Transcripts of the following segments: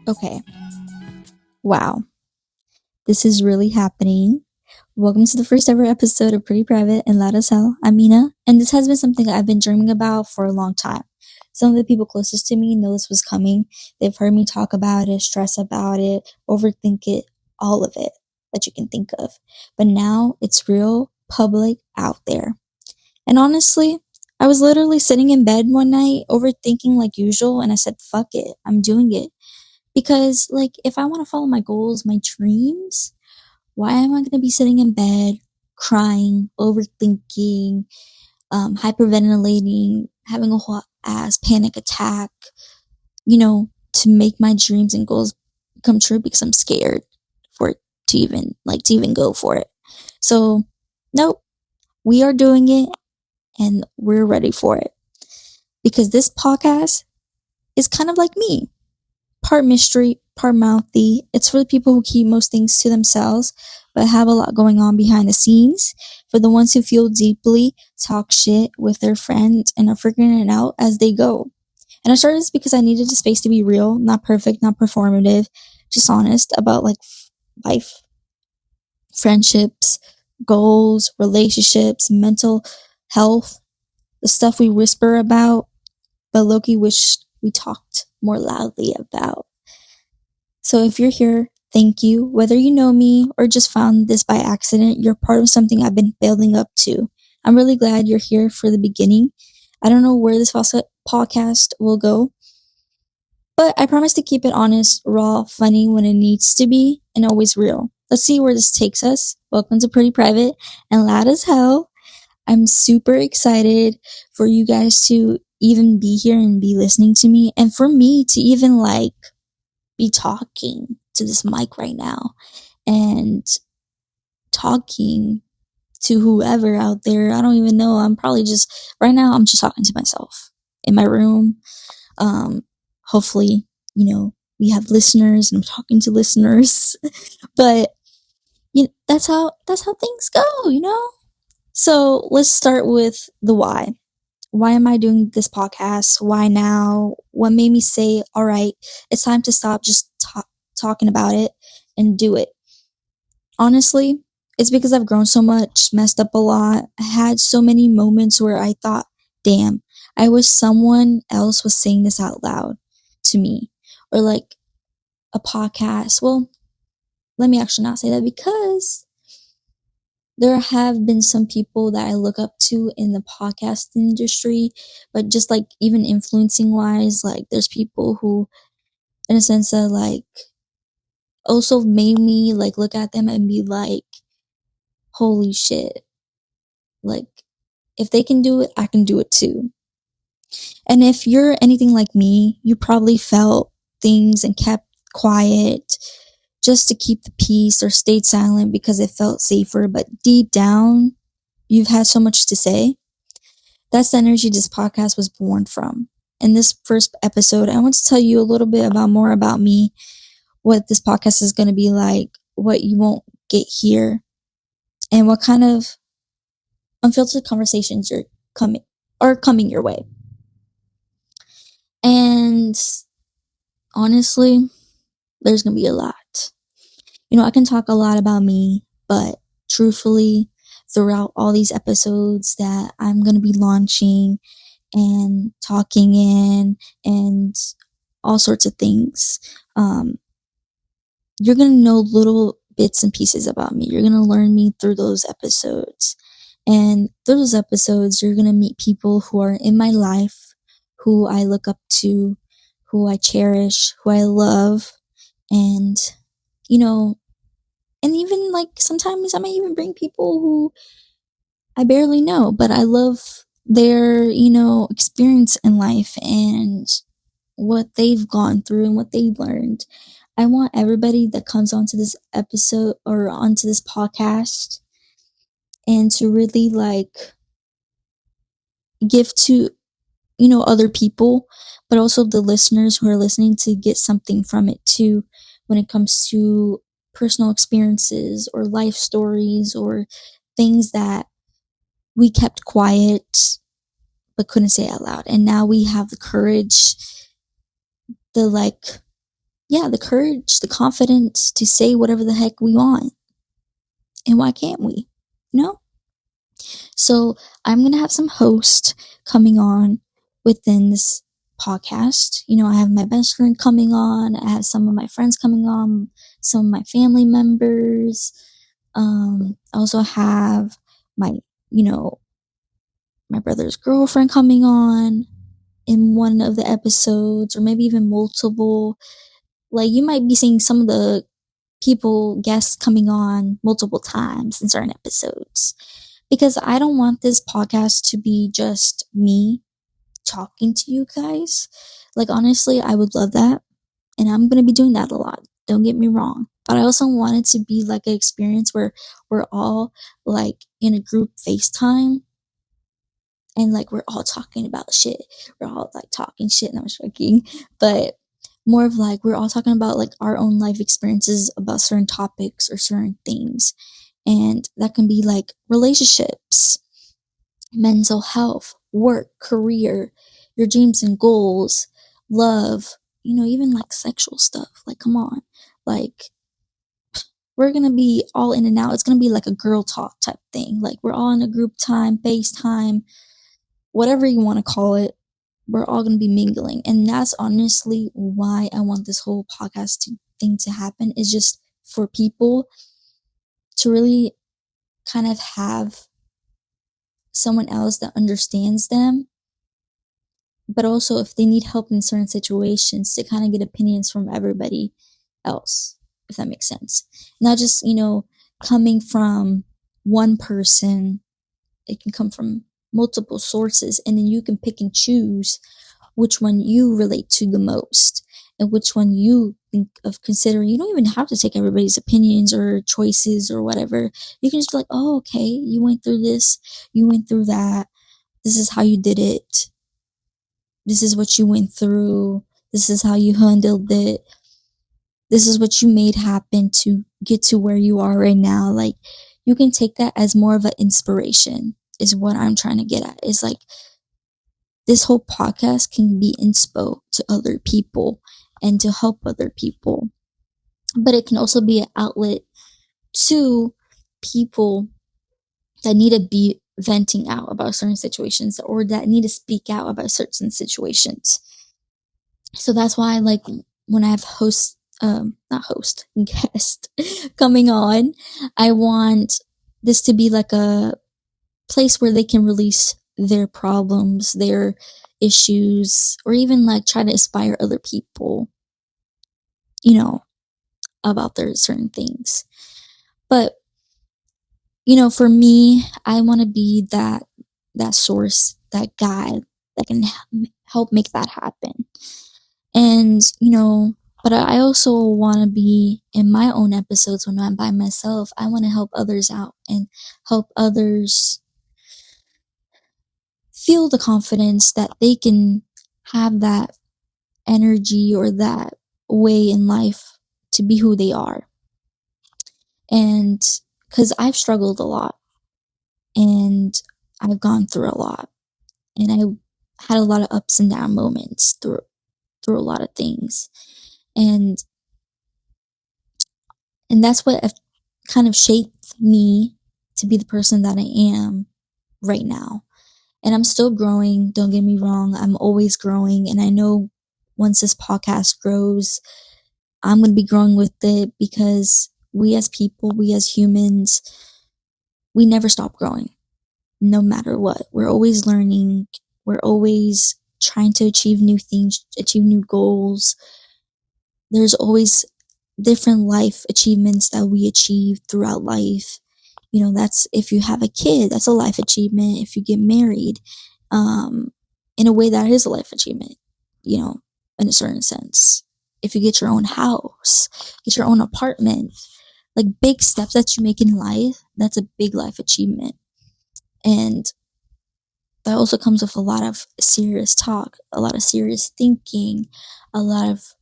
Okay. Wow. This is really happening. Welcome to the first ever episode of Pretty Private and Loud as Hell. I'm Mina, and this has been something I've been dreaming about for a long time. Some of the people closest to me know this was coming. They've heard me talk about it, stress about it, overthink it, all of it that you can think of. But now it's real, public, out there. And honestly, I was literally sitting in bed one night overthinking like usual, and I said, fuck it, I'm doing it. Because, like, if I want to follow my goals, my dreams, why am I going to be sitting in bed, crying, overthinking, hyperventilating, having a whole ass panic attack, to make my dreams and goals come true because I'm scared for it to even go for it. So, nope, we are doing it and we're ready for it. Because this podcast is kind of like me. Part mystery, part mouthy. It's for the people who keep most things to themselves, but have a lot going on behind the scenes. For the ones who feel deeply, talk shit with their friends, and are figuring it out as they go. And I started this because I needed a space to be real, not perfect, not performative, just honest about like life, friendships, goals, relationships, mental health, the stuff we whisper about, but Loki wished we talked more loudly about. So if you're here, thank you. Whether you know me or just found this by accident, you're part of something I've been building up to. I'm really glad you're here for the beginning. I don't know where this podcast will go, but I promise to keep it honest, raw, funny when it needs to be, and always real. Let's see where this takes us. Welcome to Pretty Private and Loud as Hell. I'm super excited for you guys to even be here and be listening to me, and for me to even be talking to this mic right now and talking to whoever out there. I don't even know. I'm just talking to myself in my room. Hopefully, we have listeners and I'm talking to listeners, but that's how things go. So let's start with the why. Why am I doing this podcast? Why now? What made me say, all right, it's time to stop just talking about it and do it? Honestly, it's because I've grown so much, messed up a lot. I had so many moments where I thought, damn, I wish someone else was saying this out loud to me. Or like a podcast. Well, let me actually not say that, because there have been some people that I look up to in the podcast industry, but just like even influencing wise, like there's people who, in a sense, that like also made me like look at them and be like, holy shit, like if they can do it, I can do it too. And if you're anything like me, you probably felt things and kept quiet just to keep the peace, or stayed silent because it felt safer, but deep down, you've had so much to say. That's the energy this podcast was born from. In this first episode, I want to tell you a little bit more about me, what this podcast is going to be like, what you won't get here, and what kind of unfiltered conversations are coming your way. And honestly, there's going to be a lot. I can talk a lot about me, but truthfully, throughout all these episodes that I'm going to be launching and talking in and all sorts of things, you're going to know little bits and pieces about me. You're going to learn me through those episodes. And through those episodes, you're going to meet people who are in my life, who I look up to, who I cherish, who I love. And, and even like sometimes I might even bring people who I barely know, but I love their, experience in life and what they've gone through and what they've learned. I want everybody that comes onto this episode or onto this podcast and to really give to, other people, but also the listeners who are listening to get something from it too, when it comes to personal experiences or life stories or things that we kept quiet but couldn't say out loud. And now we have the courage, the the courage, the confidence to say whatever the heck we want. And why can't we? You know? So I'm going to have some hosts coming on within this podcast. I have my best friend coming on. I have some of my friends coming on, some of my family members. I also have my, my brother's girlfriend coming on in one of the episodes, or maybe even multiple. Like, you might be seeing some of the guests coming on multiple times in certain episodes. Because I don't want this podcast to be just me talking to you guys. Like, honestly, I would love that. And I'm going to be doing that a lot. Don't get me wrong. But I also want it to be like an experience where we're all like in a group FaceTime. And like we're all talking about shit. We're all like talking shit, and I'm joking. But more of like we're all talking about like our own life experiences about certain topics or certain things. And that can be like relationships, mental health, work, career, your dreams and goals, love, even like sexual stuff. Like, come on. Like, we're going to be all in and out. It's going to be like a girl talk type thing. Like, we're all in a group time, FaceTime, whatever you want to call it. We're all going to be mingling. And that's honestly why I want this whole podcast thing to happen, is just for people to really kind of have someone else that understands them, but also if they need help in certain situations, to kind of get opinions from everybody else, if that makes sense. Not just, coming from one person. It can come from multiple sources, and then you can pick and choose which one you relate to the most and which one you think of considering. You don't even have to take everybody's opinions or choices or whatever. You can just be like, oh, okay, you went through this, you went through that, this is how you did it, this is what you went through, this is how you handled it, this is what you made happen to get to where you are right now. Like, you can take that as more of an inspiration, is what I'm trying to get at. Is like, this whole podcast can be inspo to other people and to help other people. But it can also be an outlet to people that need to be venting out about certain situations, or that need to speak out about certain situations. So that's why, like, when I have guest coming on, I want this to be like a place where they can release their problems, their issues, or even like try to inspire other people, about their certain things. But, for me, I want to be that source, that guide that can help make that happen. And, but I also want to be in my own episodes when I'm by myself. I want to help others out and help others feel the confidence that they can have that energy or that way in life to be who they are. And because I've struggled a lot, and I've gone through a lot, and I had a lot of ups and down moments through a lot of things. And that's what kind of shaped me to be the person that I am right now. And I'm still growing, don't get me wrong. I'm always growing. And I know once this podcast grows, I'm going to be growing with it, because we as people, we as humans, we never stop growing, no matter what. We're always learning. We're always trying to achieve new things, achieve new goals. There's always different life achievements that we achieve throughout life. That's, if you have a kid, that's a life achievement. If you get married, in a way, that is a life achievement, in a certain sense. If you get your own house, get your own apartment, like big steps that you make in life, that's a big life achievement. And that also comes with a lot of serious talk, a lot of serious thinking, a lot of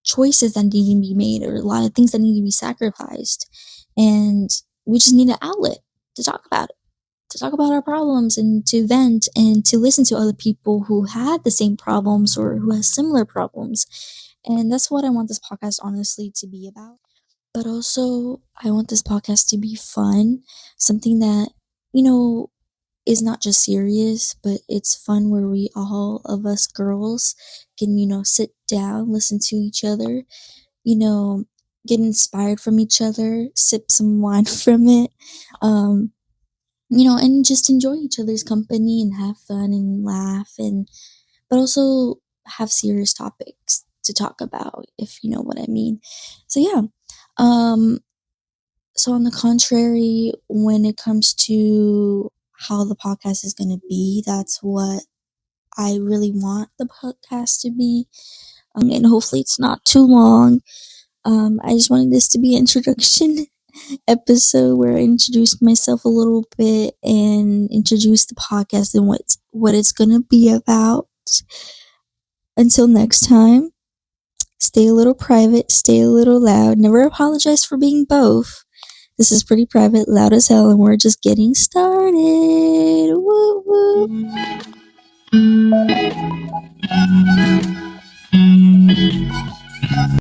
choices that need to be made, or a lot of things that need to be sacrificed. And we just need an outlet to talk about it. to talk about our problems and to vent and to listen to other people who had the same problems or who has similar problems. And that's what I want this podcast honestly to be about. But also, I want this podcast to be fun, something that, you know, is not just serious, but it's fun where we all of us girls can, sit down, listen to each other, you know, get inspired from each other, sip some wine from it, and just enjoy each other's company and have fun and laugh but also have serious topics to talk about, if you know what I mean. So yeah. Um so on the contrary, when it comes to how the podcast is going to be, that's what I really want the podcast to be. And hopefully it's not too long. I just wanted this to be an introduction episode where I introduced myself a little bit and introduced the podcast and what it's gonna be about. Until next time, stay a little private, stay a little loud. Never apologize for being both. This is pretty private, loud as hell, and we're just getting started. Woo woo.